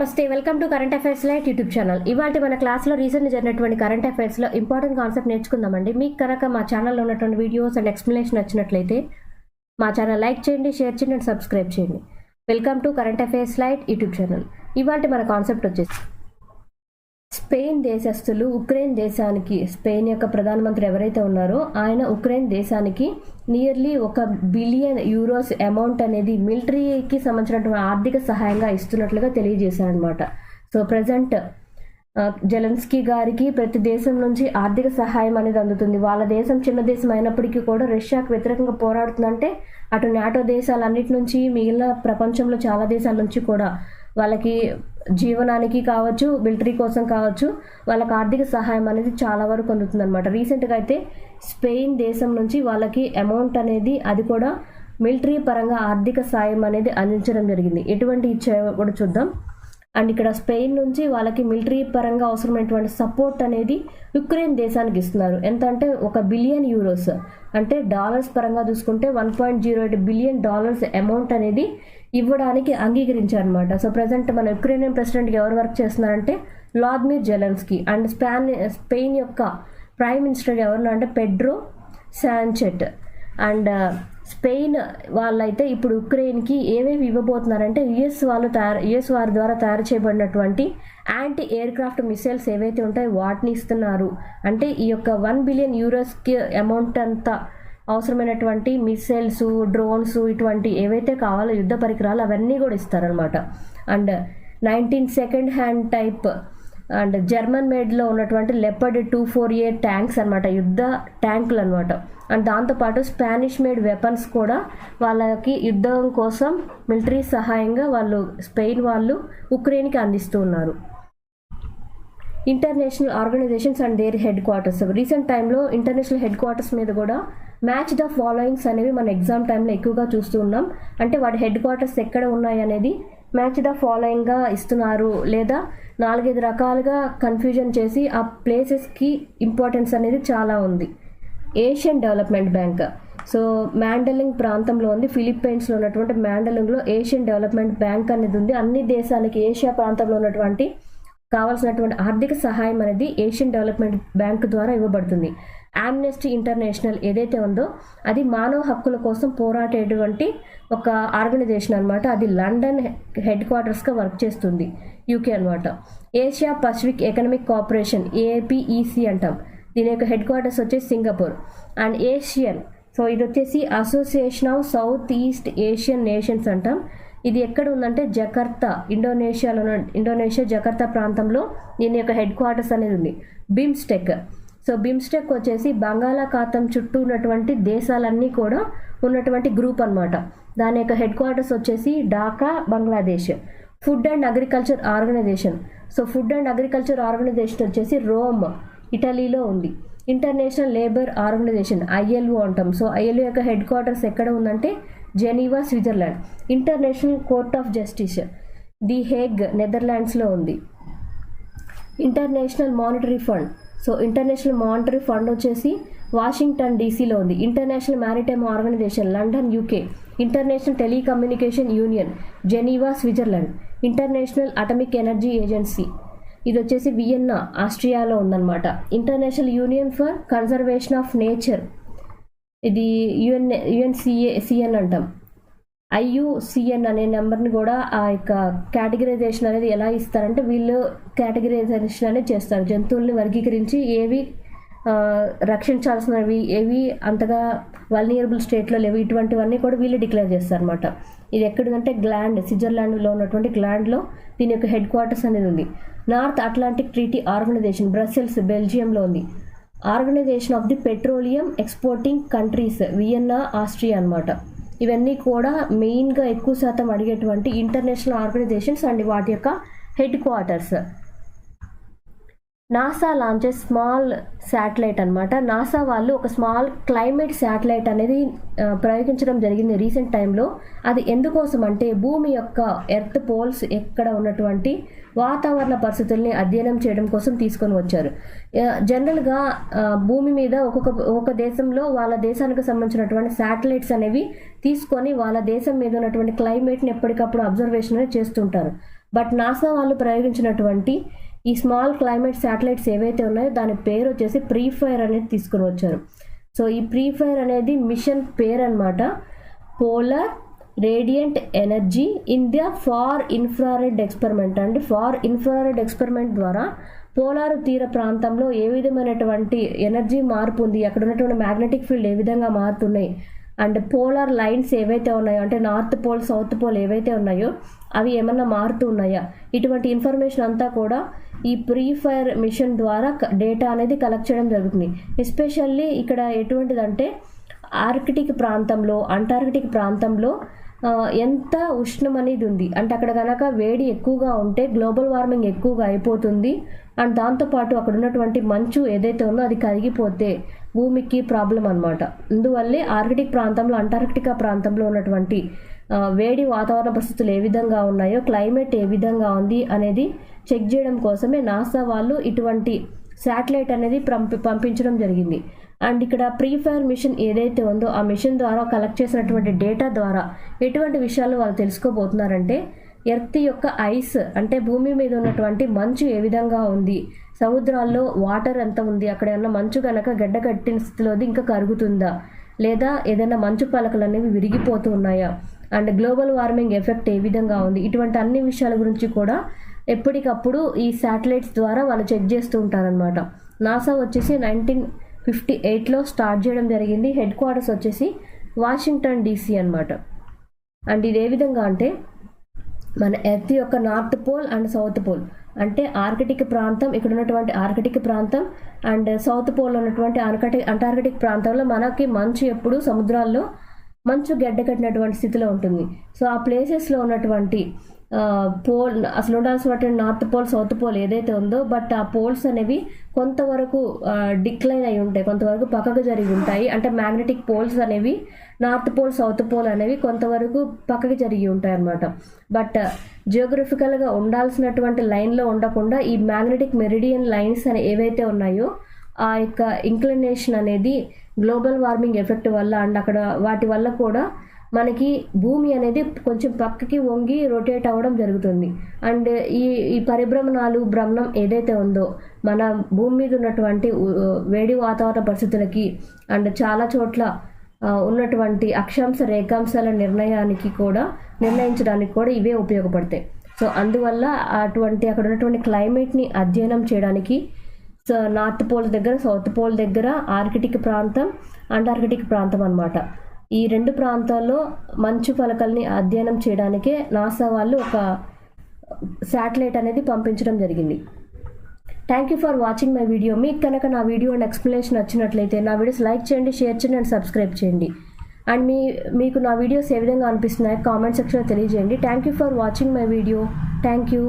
నమస్తే, welcome to current affairs light YouTube channel. ఇవాళ మన క్లాస్లో రీసెంట్గా జరిగినటువంటి కరెంట్ అఫైర్స్లో ఇంపార్టెంట్ కాన్సెప్ట్ నేర్చుకుందామండి. మీకు కనుక మా ఛానల్లో ఉన్నటువంటి వీడియోస్ అండ్ ఎక్స్ప్లెనేషన్ నచ్చినట్లయితే మా ఛానల్ లైక్ చేయండి, షేర్ చేయండి అండ్ సబ్స్క్రైబ్ చేయండి. Welcome to current affairs light YouTube channel. ఇవాళ మన కాన్సెప్ట్ వచ్చేసి స్పెయిన్ దేశస్తులు ఉక్రెయిన్ దేశానికి, స్పెయిన్ యొక్క ప్రధానమంత్రి ఎవరైతే ఉన్నారో ఆయన ఉక్రెయిన్ దేశానికి నియర్లీ €1 బిలియన్ అమౌంట్ అనేది మిలిటరీకి సంబంధించినటువంటి ఆర్థిక సహాయంగా ఇస్తున్నట్లుగా తెలియజేశారనమాట. సో ప్రజెంట్ జెలెన్స్కీ గారికి ప్రతి దేశం నుంచి ఆర్థిక సహాయం అనేది అందుతుంది. వాళ్ళ దేశం చిన్న దేశం అయినప్పటికీ కూడా రష్యాకు వ్యతిరేకంగా పోరాడుతుందంటే అటు నాటో దేశాలన్నిటి నుంచి, మిగిలిన ప్రపంచంలో చాలా దేశాల నుంచి కూడా వాళ్ళకి జీవనానికి కావచ్చు, మిలిటరీ కోసం కావచ్చు, వాళ్ళకి ఆర్థిక సహాయం అనేది చాలా వరకు అందుతుంది అనమాట. రీసెంట్గా అయితే స్పెయిన్ దేశం నుంచి వాళ్ళకి అమౌంట్ అనేది, అది కూడా మిలిటరీ పరంగా ఆర్థిక సాయం అనేది అందించడం జరిగింది. ఎటువంటి ఇచ్చాయో కూడా చూద్దాం. అండ్ ఇక్కడ స్పెయిన్ నుంచి వాళ్ళకి మిలిటరీ పరంగా అవసరమైనటువంటి సపోర్ట్ అనేది యుక్రెయిన్ దేశానికి ఇస్తున్నారు. ఎంత అంటే €1 బిలియన్, అంటే డాలర్స్ పరంగా చూసుకుంటే $1.08 బిలియన్ అమౌంట్ అనేది ఇవ్వడానికి అంగీకరించారనమాట. సో ప్రజెంట్ మన యుక్రెయినియన్ ప్రెసిడెంట్కి ఎవరు వర్క్ చేస్తున్నారంటే వ్లాదిమిర్ జెలెన్స్కీ. అండ్ స్పెయిన్ యొక్క ప్రైమ్ మినిస్టర్ ఎవరు అంటే పెడ్రో శాంచెజ్. అండ్ స్పెయిన్ వాళ్ళైతే ఇప్పుడు ఉక్రెయిన్కి ఏమేమి ఇవ్వబోతున్నారంటే యుఎస్ వారి ద్వారా తయారు చేయబడినటువంటి యాంటీ ఎయిర్ క్రాఫ్ట్ మిసైల్స్ ఏవైతే ఉంటాయో వాటిని ఇస్తున్నారు. అంటే ఈ యొక్క €1 బిలియన్ అమౌంట్ అంతా అవసరమైనటువంటి మిసైల్స్, డ్రోన్స్, ఇటువంటి ఏవైతే కావాలో యుద్ధ పరికరాలు అవన్నీ కూడా ఇస్తారనమాట. And 19 second hand type and German మేడ్లో ఉన్నటువంటి లెపర్డ్ 248 ట్యాంక్స్ అనమాట, యుద్ధ ట్యాంకులు అనమాట. అండ్ దాంతోపాటు స్పానిష్ మేడ్ వెపన్స్ కూడా వాళ్ళకి యుద్ధం కోసం మిలిటరీ సహాయంగా స్పెయిన్ వాళ్ళు ఉక్రెయిన్కి అందిస్తూ ఉన్నారు. International organisations and their headquarters. Recent టైంలో ఇంటర్నేషనల్ హెడ్ క్వార్టర్స్ మీద కూడా మ్యాచ్ ద ఫాలోయింగ్స్ అనేవి మన ఎగ్జామ్ టైంలో ఎక్కువగా చూస్తూ ఉన్నాం. అంటే వాటి హెడ్ క్వార్టర్స్ ఎక్కడ ఉన్నాయి అనేది మ్యాచ్ ద ఫాలోయింగ్గా ఇస్తున్నారు, లేదా 4-5 రకాలుగా కన్ఫ్యూజన్ చేసి ఆ ప్లేసెస్కి ఇంపార్టెన్స్ అనేది చాలా ఉంది. Asian development bank. సో మ్యాండలింగ్ ప్రాంతంలో ఉంది, ఫిలిప్పైన్స్లో ఉన్నటువంటి మ్యాండలింగ్లో ఏషియన్ డెవలప్మెంట్ బ్యాంక్ అనేది ఉంది. అన్ని దేశాలకి ఏషియా ప్రాంతంలో ఉన్నటువంటి కావాల్సినటువంటి ఆర్థిక సహాయం అనేది ఏషియన్ డెవలప్మెంట్ బ్యాంక్ ద్వారా ఇవ్వబడుతుంది. ఆమ్నెస్టీ ఇంటర్నేషనల్ ఏదైతే ఉందో అది మానవ హక్కుల కోసం పోరాడేటువంటి ఒక ఆర్గనైజేషన్ అనమాట. అది లండన్ హెడ్ క్వార్టర్స్గా వర్క్ చేస్తుంది, యూకే అనమాట. ఏషియా పసిఫిక్ ఎకనామిక్ కోఆపరేషన్, ఏపీఈసి అంటాం. దీని యొక్క హెడ్ క్వార్టర్స్ వచ్చేసి సింగపూర్. అండ్ ఏషియన్, సో ఇది వచ్చేసి association of south east Asian nations అంటాం. ఇది ఎక్కడ ఉందంటే జకర్తా, ఇండోనేషియా జకర్తా ప్రాంతంలో దీని యొక్క హెడ్ క్వార్టర్స్ అనేది ఉంది. బిమ్స్టెక్. సో బిమ్స్టెక్ వచ్చేసి బంగాళాఖాతం చుట్టూ ఉన్నటువంటి దేశాలన్నీ కూడా ఉన్నటువంటి గ్రూప్ అనమాట. దాని యొక్క హెడ్ క్వార్టర్స్ వచ్చేసి Dhaka, Bangladesh. Food and agriculture organisation. So food and agriculture organisation వచ్చేసి రోమ్, ఇటలీలో ఉంది. ఇంటర్నేషనల్ లేబర్ ఆర్గనైజేషన్, ILO అంటాం. సో ILO యొక్క హెడ్ క్వార్టర్స్ ఎక్కడ ఉందంటే Geneva, Switzerland. International court of justice, the Hague, నెదర్లాండ్స్లో ఉంది. International monetary fund. So international monetary fund వచ్చేసి వాషింగ్టన్ డీసీలో ఉంది. International maritime organisation, London, UK. International telecommunication union, Geneva, Switzerland. International atomic energy agency, ఇది వచ్చేసి Vienna, ఆస్ట్రియాలో ఉందన్నమాట. International union for conservation of nature, ఇది UNCN అంటాం. IUCN అనే నెంబర్ని కూడా ఆ యొక్క కేటగిరైజేషన్ అనేది ఎలా ఇస్తారంటే వీళ్ళు కేటగిరైజేషన్ అనేది చేస్తారు. జంతువుల్ని వర్గీకరించి ఏవి రక్షించాల్సినవి, ఏవి అంతగా వల్నియరబుల్ స్టేట్లో లేవు, ఇటువంటివన్నీ కూడా వీళ్ళు డిక్లేర్ చేస్తారనమాట. ఇది ఎక్కడంటే గ్లాండ్, స్విట్జర్లాండ్లో ఉన్నటువంటి గ్లాండ్లో దీని యొక్క హెడ్ క్వార్టర్స్ అనేది ఉంది. North Atlantic treaty organisation, Brussels, బెల్జియంలో ఉంది. Organisation of the petroleum exporting countries, Vienna, Austria అనమాట. ఇవన్నీ కూడా మెయిన్గా ఎక్కువ శాతం అడిగేటువంటి ఇంటర్నేషనల్ ఆర్గనైజేషన్స్ అండ్ వాటి యొక్క head quarters. NASA launches small satellite అనమాట. నాసా వాళ్ళు ఒక స్మాల్ క్లైమేట్ శాటిలైట్ అనేది ప్రయోగించడం జరిగింది రీసెంట్ టైంలో. అది ఎందుకోసం అంటే భూమి యొక్క ఎర్త్ పోల్స్ ఎక్కడ ఉన్నటువంటి వాతావరణ పరిస్థితుల్ని అధ్యయనం చేయడం కోసం తీసుకొని వచ్చారు. జనరల్గా భూమి మీద ఒక్కొక్క దేశంలో వాళ్ళ దేశానికి సంబంధించినటువంటి శాటిలైట్స్ అనేవి తీసుకొని వాళ్ళ దేశం మీద ఉన్నటువంటి క్లైమేట్ని ఎప్పటికప్పుడు అబ్జర్వేషన్ అనేది చేస్తుంటారు. బట్ నాసా వాళ్ళు ప్రయోగించినటువంటి ఈ స్మాల్ క్లైమేట్ శాటిలైట్స్ ఏవైతే ఉన్నాయో దాని పేరు వచ్చేసి ప్రీఫైర్ అనేది తీసుకుని వచ్చారు. సో ఈ ప్రీఫైర్ అనేది మిషన్ పేరు అనమాట. Polar radiant energy India far infrared experiment అండి. ఫార్ ఇన్ఫ్రారెడ్ ఎక్స్పెరిమెంట్ ద్వారా పోలార్ తీర ప్రాంతంలో ఏ విధమైనటువంటి ఎనర్జీ మార్పు ఉంది, అక్కడ ఉన్నటువంటి మ్యాగ్నెటిక్ ఫీల్డ్ ఏ విధంగా మారుతున్నాయి, అండ్ పోలార్ లైన్స్ ఏవైతే ఉన్నాయో అంటే నార్త్ పోల్ సౌత్ పోల్ ఏవైతే ఉన్నాయో అవి ఏమన్నా మారుతూ ఉన్నాయా, ఇటువంటి ఇన్ఫర్మేషన్ అంతా కూడా ఈ ప్రీఫైర్ మిషన్ ద్వారా డేటా అనేది కలెక్ట్ చేయడం జరుగుతుంది. ఎస్పెషల్లీ ఇక్కడ ఎటువంటిదంటే ఆర్కిటిక్ ప్రాంతంలో అంటార్కిటిక్ ప్రాంతంలో ఎంత ఉష్ణం అనేది ఉంది అంటే అక్కడ కనుక వేడి ఎక్కువగా ఉంటే గ్లోబల్ వార్మింగ్ ఎక్కువగా అయిపోతుంది. అండ్ దాంతోపాటు అక్కడ ఉన్నటువంటి మంచు ఏదైతే ఉందో అది కరిగిపోతే భూమికి ప్రాబ్లం అనమాట. అందువల్లే ఆర్కిటిక్ ప్రాంతంలో అంటార్కిటికా ప్రాంతంలో ఉన్నటువంటి వేడి వాతావరణ పరిస్థితులు ఏ విధంగా ఉన్నాయో, క్లైమేట్ ఏ విధంగా ఉంది అనేది చెక్ చేయడం కోసమే నాసా వాళ్ళు ఇటువంటి శాటిలైట్ అనేది పంపించడం జరిగింది. అండ్ ఇక్కడ ప్రీఫైర్ మిషన్ ఏదైతే ఉందో ఆ మిషన్ ద్వారా కలెక్ట్ చేసినటువంటి డేటా ద్వారా ఎటువంటి విషయాలు వాళ్ళు తెలుసుకోబోతున్నారంటే ఎర్త్ యొక్క ఐస్ అంటే భూమి మీద ఉన్నటువంటి మంచు ఏ విధంగా ఉంది, సముద్రాల్లో వాటర్ ఎంత ఉంది, అక్కడ ఏమన్నా మంచు కనుక గడ్డ కట్టిన స్థితిలో ఇంకా కరుగుతుందా, లేదా ఏదైనా మంచు పలకలు అనేవి విరిగిపోతూ ఉన్నాయా, అండ్ గ్లోబల్ వార్మింగ్ ఎఫెక్ట్ ఏ విధంగా ఉంది, ఇటువంటి అన్ని విషయాల గురించి కూడా ఎప్పటికప్పుడు ఈ శాటిలైట్స్ ద్వారా వాళ్ళు చెక్ చేస్తూ ఉంటారనమాట. నాసా వచ్చేసి 1958లో స్టార్ట్ చేయడం జరిగింది. హెడ్ క్వార్టర్స్ వచ్చేసి వాషింగ్టన్ DC అనమాట. అండ్ ఇది ఏ విధంగా అంటే మన ఎర్త్ యొక్క north pole and south pole అంటే ఆర్కిటిక్ ప్రాంతం, ఇక్కడ ఉన్నటువంటి ఆర్కిటిక్ ప్రాంతం అండ్ సౌత్ పోల్ ఉన్నటువంటి అంటార్కిటిక్ ప్రాంతంలో మనకి మంచు ఎప్పుడు సముద్రాల్లో మంచు గడ్డ కట్టినటువంటి స్థితిలో ఉంటుంది. సో ఆ ప్లేసెస్లో ఉన్నటువంటి పోల్ అసలు ఉండాల్సినటువంటి నార్త్ పోల్ సౌత్ పోల్ ఏదైతే ఉందో బట్ ఆ పోల్స్ అనేవి కొంతవరకు డిక్లైన్ అయి ఉంటాయి, కొంతవరకు పక్కకు జరిగి ఉంటాయి. అంటే మ్యాగ్నెటిక్ పోల్స్ అనేవి నార్త్ పోల్ సౌత్ పోల్ అనేవి కొంతవరకు పక్కకి జరిగి ఉంటాయి అన్నమాట. బట్ జియోగ్రఫికల్గా ఉండాల్సినటువంటి లైన్లో ఉండకుండా ఈ మ్యాగ్నెటిక్ మెరిడియన్ లైన్స్ అని ఏవైతే ఉన్నాయో ఆ యొక్క ఇంక్లినేషన్ అనేది గ్లోబల్ వార్మింగ్ ఎఫెక్ట్ వల్ల అండ్ అక్కడ వాటి వల్ల కూడా మనకి భూమి అనేది కొంచెం పక్కకి వంగి రొటేట్ అవ్వడం జరుగుతుంది. అండ్ ఈ భ్రమణం ఏదైతే ఉందో మన భూమి మీద ఉన్నటువంటి వేడి వాతావరణ పరిస్థితులకి అండ్ చాలా చోట్ల ఉన్నటువంటి అక్షాంశ రేఖాంశాల నిర్ణయించడానికి కూడా ఇవే ఉపయోగపడతాయి. సో అందువల్ల అటువంటి అక్కడ ఉన్నటువంటి క్లైమేట్ని అధ్యయనం చేయడానికి సో నార్త్ పోల్ దగ్గర సౌత్ పోల్ దగ్గర ఆర్కిటిక్ ప్రాంతం అంటార్కిటిక్ ప్రాంతం అన్నమాట. ఈ రెండు ప్రాంతాల్లో మంచు పలకల్ని అధ్యయనం చేయడానికే నాసా వాళ్ళు ఒక శాటిలైట్ అనేది పంపించడం జరిగింది. Thank you for watching my video. మీకు కనుక నా వీడియో అండ్ ఎక్స్ప్లెనేషన్ నచ్చినట్లయితే నా వీడియోస్ లైక్ చేయండి, షేర్ చేయండి అండ్ సబ్స్క్రైబ్ చేయండి. అండ్ మీకు నా వీడియోస్ ఏ విధంగా అనిపిస్తున్నాయో కామెంట్ సెక్షన్లో తెలియజేయండి. Thank you for watching my video. Thank you.